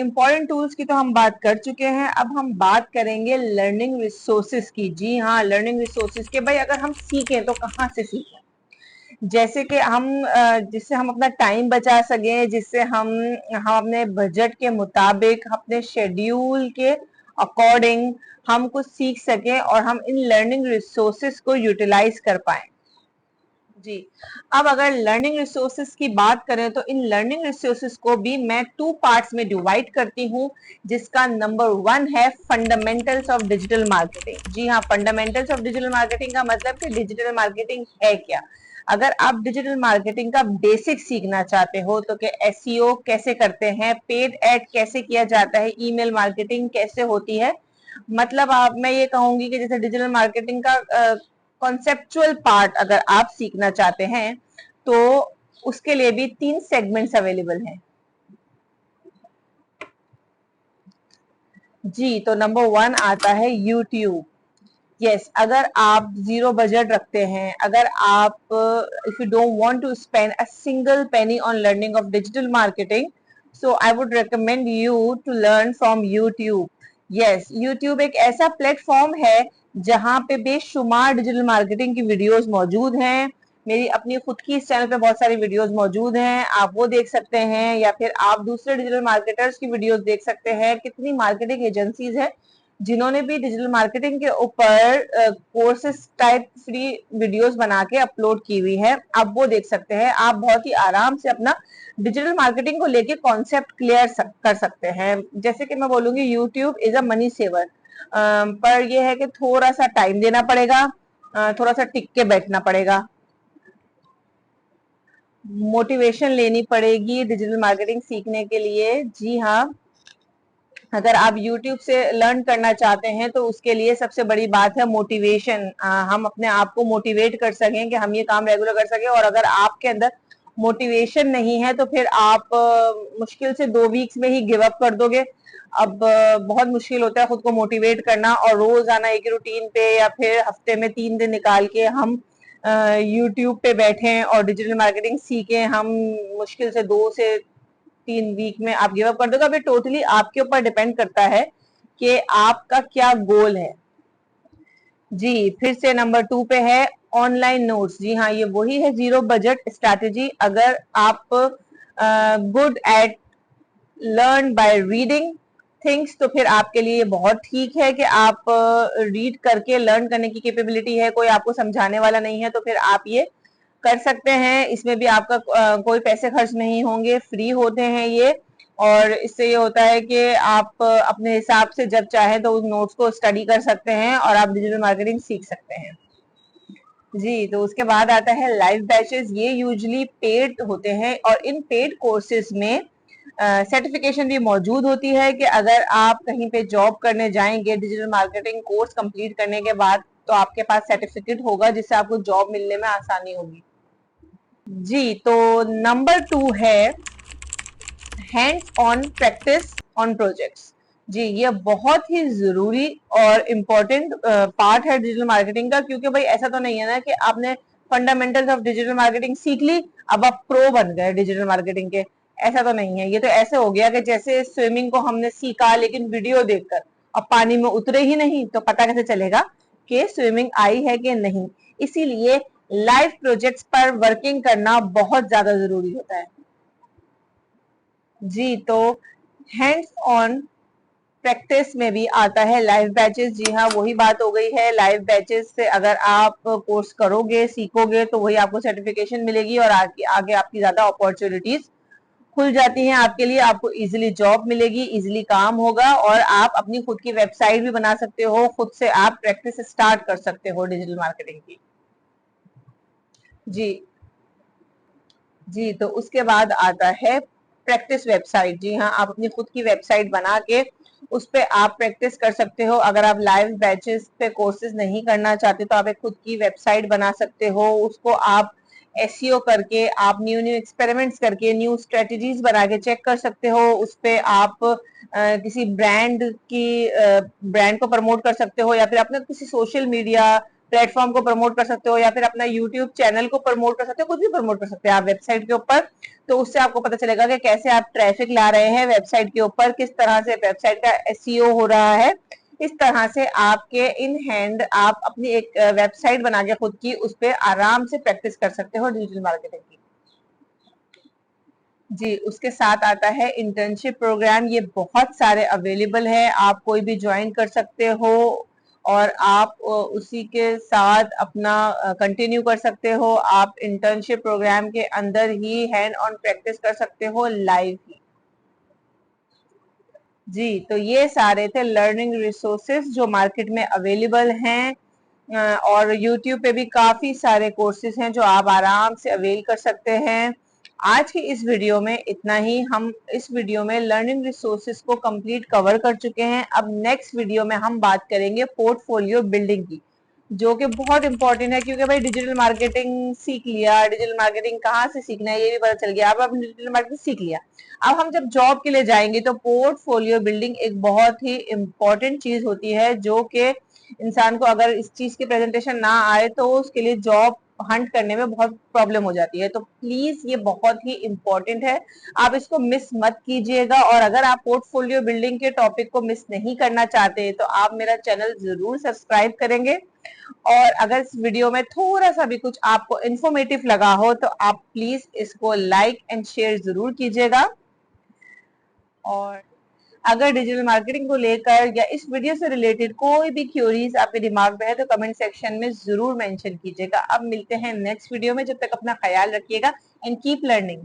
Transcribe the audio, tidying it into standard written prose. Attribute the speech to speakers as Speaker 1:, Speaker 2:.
Speaker 1: Important tools की तो हम बात कर चुके हैं, अब हम बात करेंगे लर्निंग रिसोर्सेज की। जी हाँ, लर्निंग रिसोर्सेज के भाई अगर हम सीखें तो कहाँ से सीखें, जैसे कि हम जिससे हम अपना टाइम बचा सकें, जिससे हम अपने बजट के मुताबिक अपने शेड्यूल के अकॉर्डिंग हम कुछ सीख सकें और हम इन लर्निंग रिसोर्सेज को यूटिलाइज कर पाएं। जी, अब अगर लर्निंग रिसोर्सेज की बात करें तो इन लर्निंग रिसोर्सेज को भी मैं 2 पार्ट्स में डिवाइड करती हूँ, जिसका नंबर 1 है फंडामेंटल्स ऑफ डिजिटल मार्केटिंग। जी हाँ, फंडामेंटल्स ऑफ डिजिटल मार्केटिंग का मतलब कि डिजिटल मार्केटिंग है क्या। अगर आप डिजिटल मार्केटिंग का बेसिक सीखना चाहते हो तो कि एसईओ कैसे करते हैं, पेड एड कैसे किया जाता है, ईमेल मार्केटिंग कैसे होती है, मतलब आप मैं ये कहूंगी कि जैसे डिजिटल मार्केटिंग का कॉन्सेप्चुअल पार्ट अगर आप सीखना चाहते हैं तो उसके लिए भी 3 सेगमेंट्स अवेलेबल हैं। जी, तो नंबर 1 आता है यूट्यूब। यस, अगर आप जीरो बजट रखते हैं, अगर आप if you don't want to spend a single penny on learning of digital marketing, so I would recommend you to learn from YouTube. Yes, YouTube एक ऐसा प्लेटफॉर्म है जहां पे बेशुमार डिजिटल मार्केटिंग की वीडियोस मौजूद हैं। मेरी अपनी खुद की इस चैनल पे बहुत सारी वीडियोस मौजूद हैं, आप वो देख सकते हैं, या फिर आप दूसरे डिजिटल मार्केटर्स की वीडियोस देख सकते हैं। कितनी मार्केटिंग एजेंसीज है जिन्होंने भी डिजिटल मार्केटिंग के ऊपर कोर्सेस टाइप फ्री वीडियोस बना के अपलोड की हुई है, आप वो देख सकते हैं। आप बहुत ही आराम से अपना डिजिटल मार्केटिंग को लेके कॉन्सेप्ट क्लियर कर सकते हैं। जैसे कि मैं बोलूंगी YouTube is a money saver, पर यह है कि थोड़ा सा टाइम देना पड़ेगा, थोड़ा सा टिक के बैठना पड़ेगा, मोटिवेशन लेनी पड़ेगी डिजिटल मार्केटिंग सीखने के लिए। जी हाँ, अगर आप YouTube से लर्न करना चाहते हैं तो उसके लिए सबसे बड़ी बात है मोटिवेशन। हम अपने आप को मोटिवेट कर सकें कि हम ये काम रेगुलर कर सकें, और अगर आपके अंदर मोटिवेशन नहीं है तो फिर आप मुश्किल से 2 वीक्स में ही गिव अप कर दोगे। अब बहुत मुश्किल होता है खुद को मोटिवेट करना, और रोज आना एक रूटीन पे, या फिर हफ्ते में 3 दिन निकाल के हम यूट्यूब पे बैठे और डिजिटल मार्केटिंग सीखें। हम मुश्किल से 2 से 3 वीक में आप गिव अप कर दोगे। अभी टोटली आपके ऊपर डिपेंड करता है कि आपका क्या गोल है। जी, फिर से नंबर 2 पे है ऑनलाइन नोट्स। जी हाँ, ये वही है जीरो बजट स्ट्रैटेजी। अगर आप good at learn by reading things तो फिर आपके लिए बहुत ठीक है कि आप रीड करके लर्न करने की कैपेबिलिटी है, कोई आपको समझाने वाला नहीं है तो फिर आप ये कर सकते हैं। इसमें भी आपका कोई पैसे खर्च नहीं होंगे, फ्री होते हैं ये, और इससे ये होता है कि आप अपने हिसाब से जब चाहें तो उस नोट्स को स्टडी कर सकते हैं और आप डिजिटल मार्केटिंग सीख सकते हैं। जी, तो उसके बाद आता है लाइव बैचेस। ये यूजुअली पेड होते हैं, और इन पेड कोर्सेज में सर्टिफिकेशन भी मौजूद होती है कि अगर आप कहीं पे जॉब करने जाएंगे डिजिटल मार्केटिंग कोर्स कंप्लीट करने के बाद, तो आपके पास सर्टिफिकेट होगा जिससे आपको जॉब मिलने में आसानी होगी। जी, तो नंबर 2 है hands on practice on projects. जी, ये बहुत ही जरूरी और इम्पोर्टेंट पार्ट है डिजिटल मार्केटिंग का, क्योंकि भाई ऐसा तो नहीं है ना कि आपने फंडामेंटल्स ऑफ डिजिटल मार्केटिंग सीख ली, अब आप प्रो बन गए डिजिटल मार्केटिंग के। ऐसा तो नहीं है। ये तो ऐसे हो गया कि जैसे स्विमिंग को हमने सीखा लेकिन वीडियो देखकर, अब पानी में उतरे ही नहीं तो पता कैसे चलेगा कि स्विमिंग आई है कि नहीं। इसीलिए लाइव प्रोजेक्ट्स पर वर्किंग करना बहुत ज्यादा जरूरी होता है। जी, तो हैंड्स ऑन प्रैक्टिस में भी आता है लाइव बैचेस। जी हाँ, वही बात हो गई है। लाइव बैचेस से अगर आप कोर्स करोगे, सीखोगे, तो वही आपको सर्टिफिकेशन मिलेगी और आगे आपकी ज्यादा अपॉर्चुनिटीज खुल जाती हैं आपके लिए। आपको इजीली जॉब मिलेगी, इजीली काम होगा, और आप अपनी खुद की वेबसाइट भी बना सकते हो, खुद से आप प्रैक्टिस स्टार्ट कर सकते हो डिजिटल मार्केटिंग की। जी जी, तो उसके बाद आता है प्रैक्टिस वेबसाइट। जी हाँ, आप अपनी खुद की वेबसाइट बना के उस पे आप प्रैक्टिस कर सकते हो। अगर आप लाइव बैचेस पे कोर्सेज नहीं करना चाहते तो आप एक खुद की वेबसाइट बना सकते हो। उसको आप एसईओ करके, आप न्यू एक्सपेरिमेंट्स करके, न्यू स्ट्रेटजीज बना के चेक कर सकते हो। उस पे आप किसी ब्रांड को प्रमोट कर सकते हो, या फिर अपने किसी सोशल मीडिया प्लेटफॉर्म को प्रमोट कर सकते हो या फिर अपना यूट्यूब चैनल को प्रमोट कर सकते हो, कुछ भी प्रमोट कर सकते हैं आप वेबसाइट के ऊपर। तो उससे आपको पता चलेगा कि कैसे आप ट्रैफिक ला रहे हैं वेबसाइट के ऊपर, किस तरह से वेबसाइट का एसईओ हो रहा है। इस तरह से आपके इन हैंड आप अपनी एक वेबसाइट बना के खुद की उस पर आराम से प्रैक्टिस कर सकते हो डिजिटल मार्केटिंग की। जी, उसके साथ आता है इंटर्नशिप प्रोग्राम। ये बहुत सारे अवेलेबल है, आप कोई भी ज्वाइन कर सकते हो और आप उसी के साथ अपना कंटिन्यू कर सकते हो। आप इंटर्नशिप प्रोग्राम के अंदर ही हैंड ऑन प्रैक्टिस कर सकते हो लाइव ही। जी, तो ये सारे थे लर्निंग रिसोर्सेज जो मार्केट में अवेलेबल हैं और यूट्यूब पे भी काफी सारे कोर्सेज हैं जो आप आराम से अवेल कर सकते हैं। आज की इस वीडियो में इतना ही। हम इस वीडियो में लर्निंग रिसोर्सेज को कंप्लीट कवर कर चुके हैं। अब नेक्स्ट वीडियो में हम बात करेंगे पोर्टफोलियो बिल्डिंग की, जो कि बहुत इंपॉर्टेंट है, क्योंकि भाई डिजिटल मार्केटिंग सीख लिया, डिजिटल मार्केटिंग कहाँ से सीखना है ये भी पता चल गया, अब डिजिटल मार्केटिंग सीख लिया। अब हम जब जॉब के लिए जाएंगे तो पोर्टफोलियो बिल्डिंग एक बहुत ही इंपॉर्टेंट चीज होती है, जो कि इंसान को अगर इस चीज की प्रेजेंटेशन ना आए तो उसके लिए जॉब हंट करने में बहुत प्रॉब्लम हो जाती है। तो प्लीज ये बहुत ही इंपॉर्टेंट है, आप इसको मिस मत कीजिएगा। और अगर आप पोर्टफोलियो बिल्डिंग के टॉपिक को मिस नहीं करना चाहते तो आप मेरा चैनल जरूर सब्सक्राइब करेंगे। और अगर इस वीडियो में थोड़ा सा भी कुछ आपको इन्फॉर्मेटिव लगा हो तो आप प्लीज इसको लाइक एंड शेयर जरूर कीजिएगा। और अगर डिजिटल मार्केटिंग को लेकर या इस वीडियो से रिलेटेड कोई भी क्यूरीज आपके दिमाग में है तो कमेंट सेक्शन में जरूर मेंशन कीजिएगा। अब मिलते हैं नेक्स्ट वीडियो में, जब तक अपना ख्याल रखिएगा एंड कीप लर्निंग।